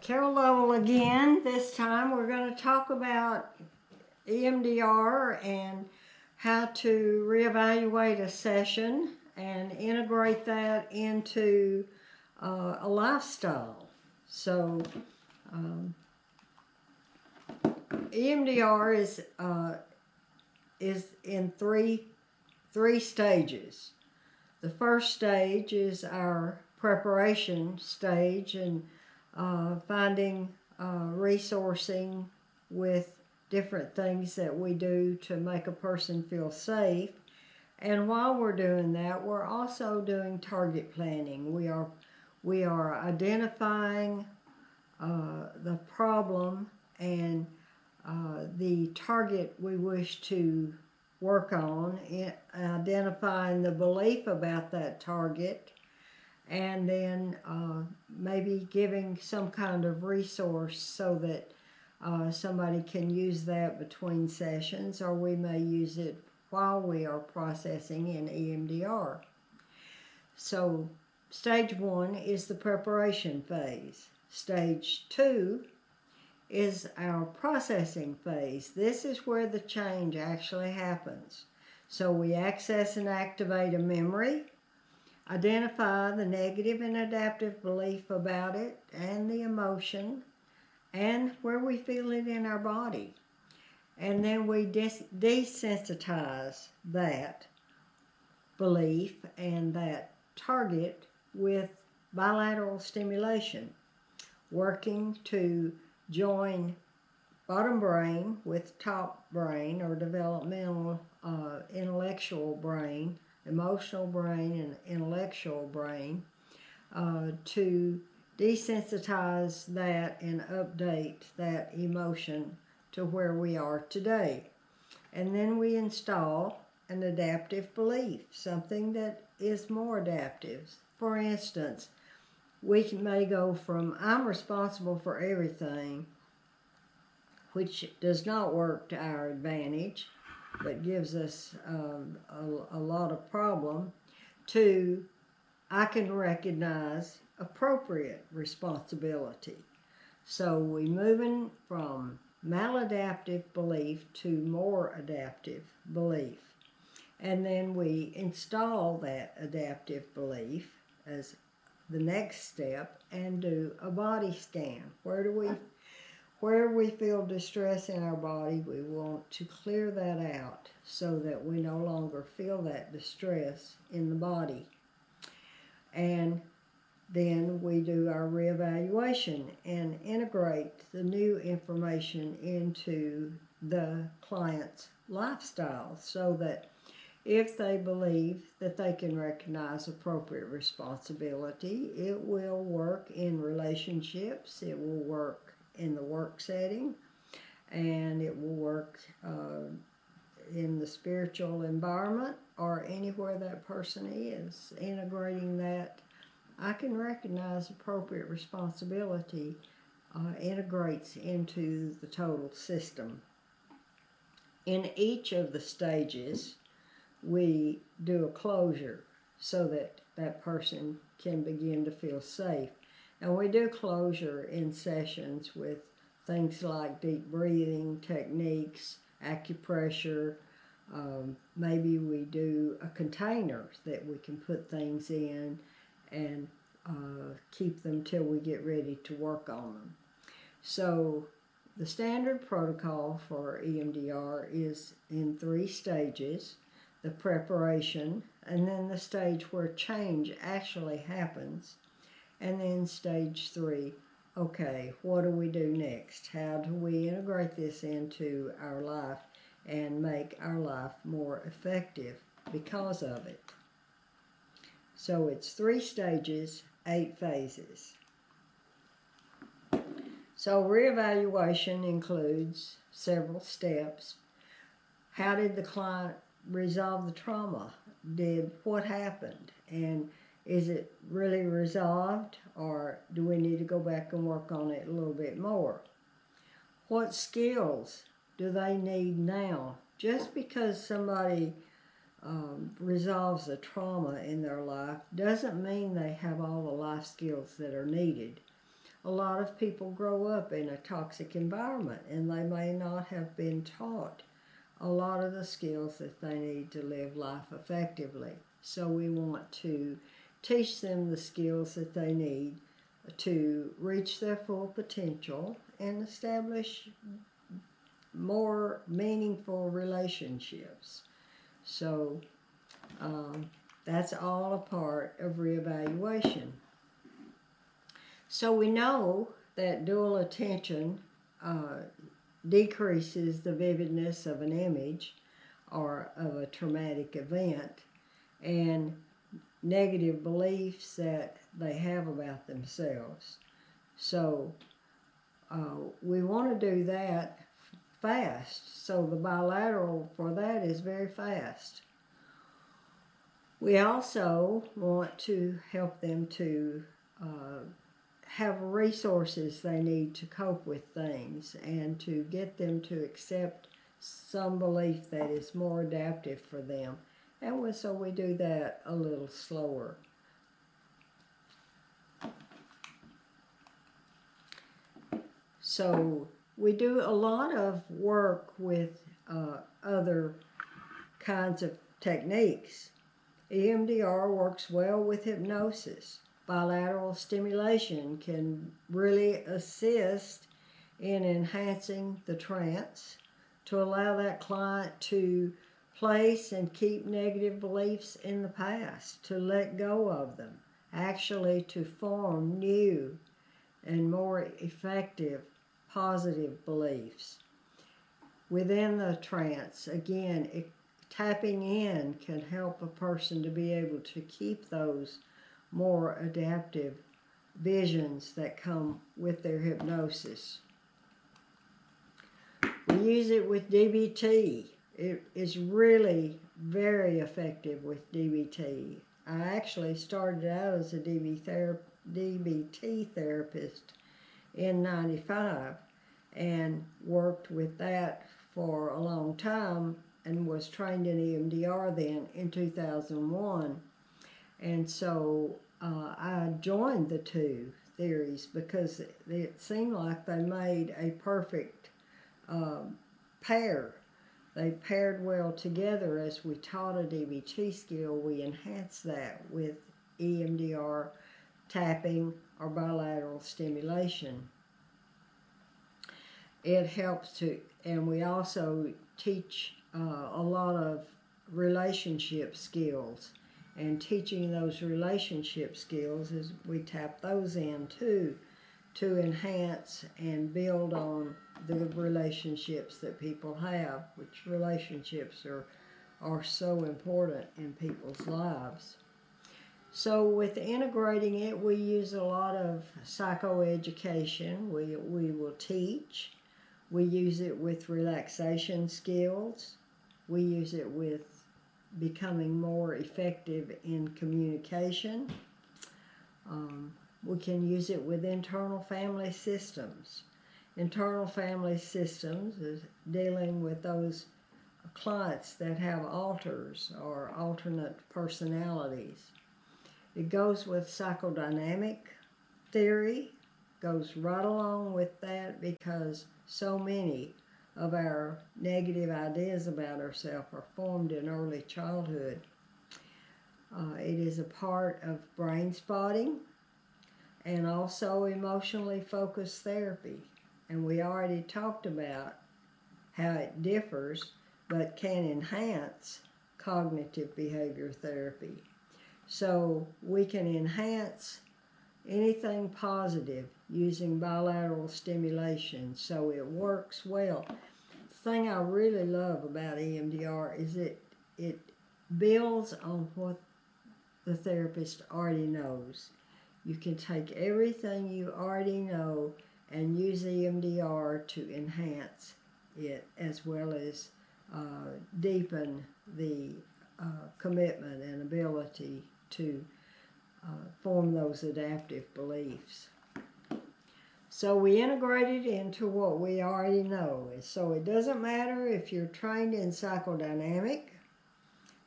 Carole Lovell again. This time we're going to talk about EMDR and how to reevaluate a session and integrate that into a lifestyle. So EMDR is in three stages. The first stage is our preparation stage and finding resourcing with different things that we do to make a person feel safe. And while we're doing that, we're also doing target planning. We are identifying the problem and the target we wish to work on, identifying the belief about that target, and then maybe giving some kind of resource so that somebody can use that between sessions, or we may use it while we are processing in EMDR. So stage 1 is the preparation phase. Stage 2 is our processing phase. This is where the change actually happens. So we access and activate a memory, identify the negative and adaptive belief about it and the emotion and where we feel it in our body. And then we desensitize that belief and that target with bilateral stimulation, working to join bottom brain with top brain, or developmental intellectual brain, emotional brain and intellectual brain, to desensitize that and update that emotion to where we are today. And then we install an adaptive belief, something that is more adaptive. For instance, we may go from I'm responsible for everything, which does not work to our advantage, but gives us a lot of problem, to I can recognize appropriate responsibility. So we're moving from maladaptive belief to more adaptive belief. And then we install that adaptive belief as the next step and do a body scan. Where we feel distress in our body, we want to clear that out so that we no longer feel that distress in the body. And then we do our reevaluation and integrate the new information into the client's lifestyle so that if they believe that they can recognize appropriate responsibility, it will work in relationships, it will work in the work setting, and it will work in the spiritual environment or anywhere that person is. Integrating that, I can recognize appropriate responsibility, integrates into the total system. In each of the stages, we do a closure so that that person can begin to feel safe. And we do closure in sessions with things like deep breathing techniques, acupressure. Maybe we do a container that we can put things in and keep them till we get ready to work on them. So the standard protocol for EMDR is in 3 stages: the preparation, and then the stage where change actually happens, and then stage 3, okay, what do we do next? How do we integrate this into our life and make our life more effective because of it? So it's 3 stages, 8 phases. So reevaluation includes several steps. How did the client resolve the trauma? What happened? And is it really resolved, or do we need to go back and work on it a little bit more? What skills do they need now? Just because somebody resolves a trauma in their life doesn't mean they have all the life skills that are needed. a lot of people grow up in a toxic environment and they may not have been taught a lot of the skills that they need to live life effectively. So we want to teach them the skills that they need to reach their full potential and establish more meaningful relationships. So that's all a part of reevaluation. So we know that dual attention decreases the vividness of an image or of a traumatic event and negative beliefs that they have about themselves. So we want to do that fast. So the bilateral for that is very fast. We also want to help them to have resources they need to cope with things and to get them to accept some belief that is more adaptive for them. And so we do that a little slower. So we do a lot of work with other kinds of techniques. EMDR works well with hypnosis. Bilateral stimulation can really assist in enhancing the trance to allow that client to place and keep negative beliefs in the past, to let go of them, actually to form new and more effective positive beliefs. Within the trance, again, tapping in can help a person to be able to keep those more adaptive visions that come with their hypnosis. We use it with DBT. It is really very effective with DBT. I actually started out as a DBT therapist in '95 and worked with that for a long time and was trained in EMDR then in 2001. And so I joined the two theories because it seemed like they made a perfect pair. They paired well together. As we taught a DBT skill, we enhanced that with EMDR tapping or bilateral stimulation. It helps to, and we also teach a lot of relationship skills. And teaching those relationship skills is we tap those in too to enhance and build on the relationships that people have, which relationships are so important in people's lives. So with integrating it, we use a lot of psychoeducation. We will teach. We use it with relaxation skills. We use it with becoming more effective in communication. We can use it with internal family systems. Internal family systems is dealing with those clients that have alters or alternate personalities. It goes with psychodynamic theory, goes right along with that because so many of our negative ideas about ourselves are formed in early childhood. It is a part of brain spotting and also emotionally focused therapy. And we already talked about how it differs but can enhance cognitive behavior therapy. So we can enhance anything positive using bilateral stimulation, so it works well. The thing I really love about EMDR is it builds on what the therapist already knows. You can take everything you already know and use EMDR to enhance it as well as deepen the commitment and ability to form those adaptive beliefs. So we integrate it into what we already know. So it doesn't matter if you're trained in psychodynamic,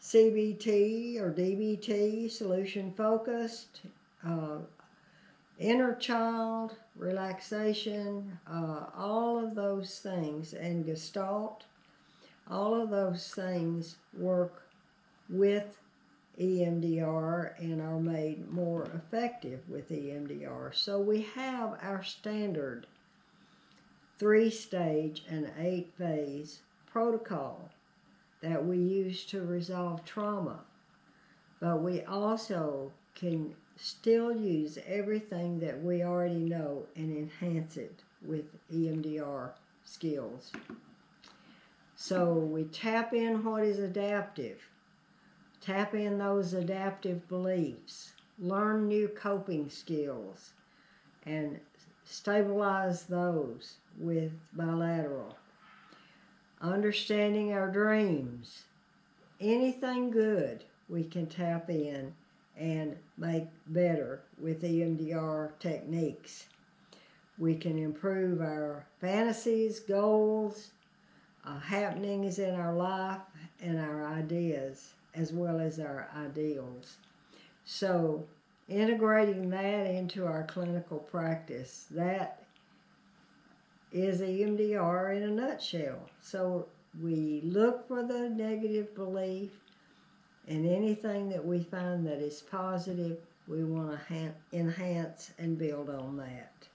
CBT or DBT, solution focused, inner child, relaxation, all of those things, and Gestalt, all of those things work with EMDR and are made more effective with EMDR. So we have our standard 3-stage and 8-phase protocol that we use to resolve trauma. But we also can still use everything that we already know and enhance it with EMDR skills. So we tap in what is adaptive, tap in those adaptive beliefs, learn new coping skills, and stabilize those with bilateral. Understanding our dreams, anything good we can tap in and make better with EMDR techniques. We can improve our fantasies, goals, happenings in our life, and our ideas, as well as our ideals. So integrating that into our clinical practice, that is EMDR in a nutshell. So we look for the negative belief, and anything that we find that is positive, we want to enhance and build on that.